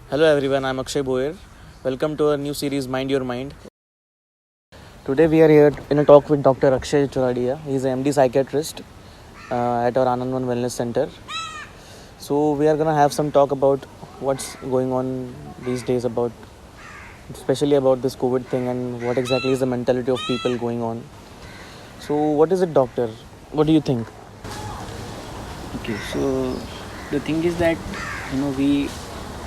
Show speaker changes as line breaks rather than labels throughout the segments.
Hello everyone, I'm Akshay Boyer. Welcome to our new series Mind Your Mind. Today we are here in a talk with Dr. Akshay Choradia. He's an MD psychiatrist at our Anandvan Wellness Center. So we are gonna have some talk about what's going on these days, especially about this COVID thing and what exactly is the mentality of people going on. So what is it, doctor? What do you think?
Okay, so the thing is that we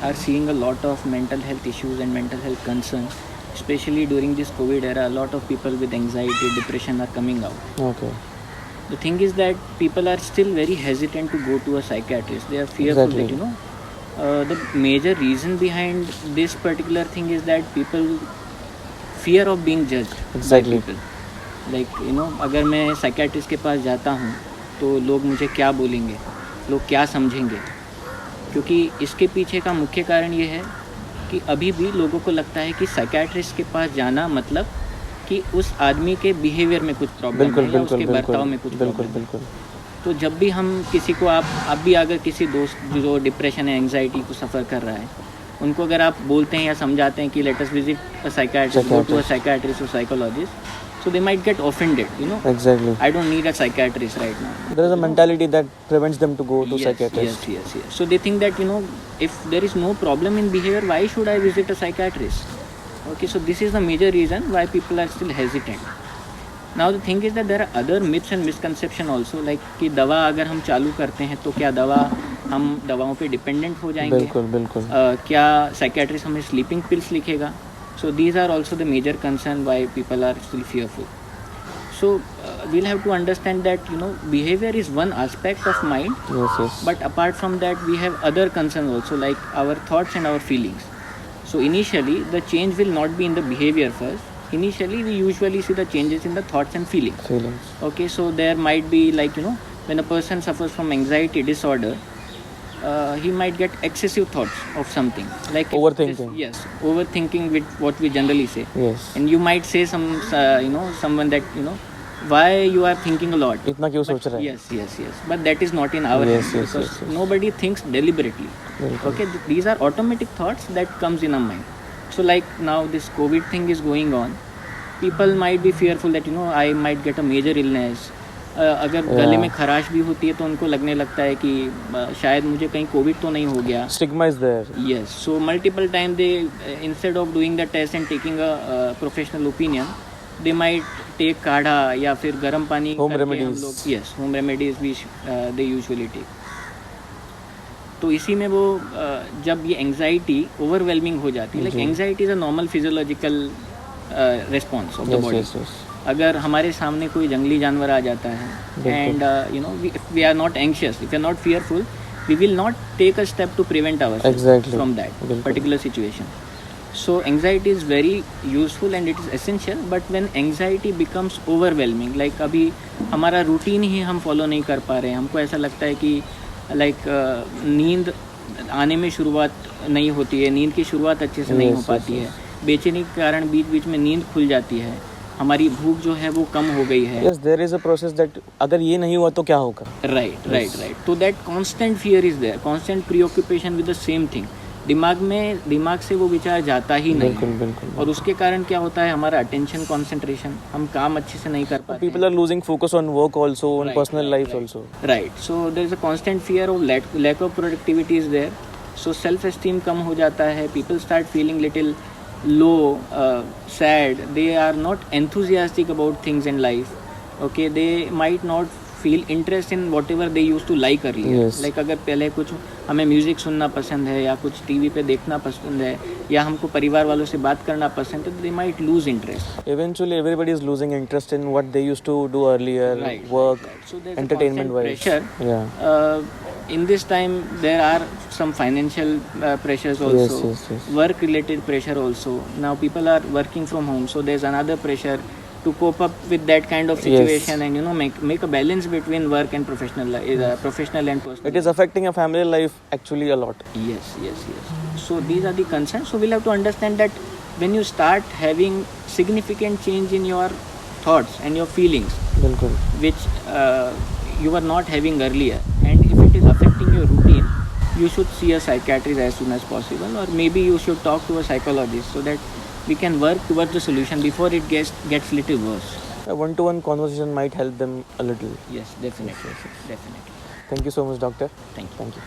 are seeing a lot of mental health issues and mental health concerns, especially during this COVID era. A lot of people with anxiety, depression are coming out.
Okay.
The thing is that people are still very hesitant to go to a psychiatrist. They are fearful
Exactly.
that the major reason behind this particular thing is that people fear of being judged
Exactly.
by people. Like अगर मैं psychiatrist के पास जाता हूँ तो लोग मुझे क्या बोलेंगे, लोग क्या समझेंगे, क्योंकि इसके पीछे का मुख्य कारण ये है कि अभी भी लोगों को लगता है कि साइकियाट्रिस्ट के पास जाना मतलब कि उस आदमी के बिहेवियर में कुछ प्रॉब्लम है या उसके बर्ताव में कुछ प्रॉब्लम है। तो जब भी हम किसी को आप भी अगर किसी दोस्त जो डिप्रेशन या एंग्जाइटी को सफ़र कर रहा है उनको अगर आप बोलते हैं या समझाते हैं कि let us visit a psychiatrist, go to a psychiatrist और psychologist, so they might get offended.
Exactly.
I don't need a psychiatrist right now.
There is a mentality that prevents them to go to psychiatrist.
Yes. So they think that if there is no problem in behavior, why should I visit a psychiatrist? Okay, so this is the major reason why people are still hesitant. Now the thing is that there are other myths and misconception also, like कि दवा अगर हम चालू करते हैं तो क्या हम दवाओं पे डिपेंडेंट हो जाएंगे?
बिल्कुल.
क्या साइकियाट्रिस्ट हमें स्लीपिंग पिल्स लिखेगा? So these are also the major concern why people are still fearful. So we'll have to understand that behavior is one aspect of mind.
Yes.
But apart from that we have other concerns also, like our thoughts and our feelings. So initially the change will not be in the behavior first. Initially we usually see the changes in the thoughts and feelings. Okay, so there might be like when a person suffers from anxiety disorder, he might get excessive thoughts of something, like
overthinking.
Yes, overthinking with what we generally say.
Yes.
And you might say someone that why you are thinking a lot.
इतना क्यों सोच रहा है?
Yes. But that is not in our hands, because nobody thinks deliberately. Okay, these are automatic thoughts that comes in our mind. So like now this COVID thing is going on, people might be fearful that I might get a major illness. अगर गले में खराश भी होती है तो उनको लगने लगता है कि शायद मुझे कहीं कोविड तो नहीं हो गया.
Stigma is there.
Yes, so multiple times they instead of doing the test and taking a professional opinion, they might take काढ़ा या फिर गर्म पानी
home
करके
remedies.
हम लोग home remedies which they usually take. तो इसी में वो जब ये एंग्जाइटी ओवरवेलमिंग हो जाती है, like anxiety is a normal physiological response of the body. अगर हमारे सामने कोई जंगली जानवर आ जाता है and we are not anxious, if you are not fearful, we will not take a step to prevent ourselves from that particular situation. So anxiety is very useful and it is essential, but when anxiety becomes overwhelming, like अभी हमारा routine ही हम follow नहीं कर पा रहे हैं, हमको ऐसा लगता है कि नींद आने में शुरुआत नहीं होती है, नींद की शुरुआत अच्छे से नहीं हो पाती है, बेचैनी के कारण बीच बीच में नींद खुल जाती है, हमारी भूख जो है वो कम हो गई है.
Yes, there is a process that अगर ये नहीं हुआ तो क्या होगा?
Right. So that constant fear is there, constant preoccupation with the same thing. दिमाग से वो विचार जाता ही नहीं.
बिल्कुल.
और उसके कारण क्या होता है, हमारा अटेंशन कंसंट्रेशन, हम काम अच्छे से नहीं कर पाते.
People are losing focus on work also, on personal life also.
Right. So there is a constant fear of lack of productivity is there. So self esteem कम हो जाता है. People start feeling little low, sad. They are not enthusiastic about things in life. Okay, they might not feel interest in whatever they used to like earlier.
Yes.
Like अगर पहले कुछ हमें music सुनना पसंद है या कुछ टीवी पे देखना पसंद है या हमको परिवार वालों से बात करना पसंद है, तो they might lose interest.
Eventually everybody is losing interest in what they used to do earlier. Work.
So there's
entertainment
a constant pressure. In this time there are some financial pressures also.
Yes.
Work related pressure also. Now people are working from home, so there's another pressure to cope up with that kind of situation. And make a balance between work and professional and personal.
It is affecting a family life actually a lot.
Yes. So these are the concerns. So we'll have to understand that when you start having significant change in your thoughts and your feelings, which you were not having earlier, and if it is affecting your routine, you should see a psychiatrist as soon as possible, or maybe you should talk to a psychologist so that we can work towards the solution before it gets little worse.
A one-to-one conversation might help them a little.
Yes, definitely. Definitely.
Thank you so much, doctor.
Thank you.
Thank you.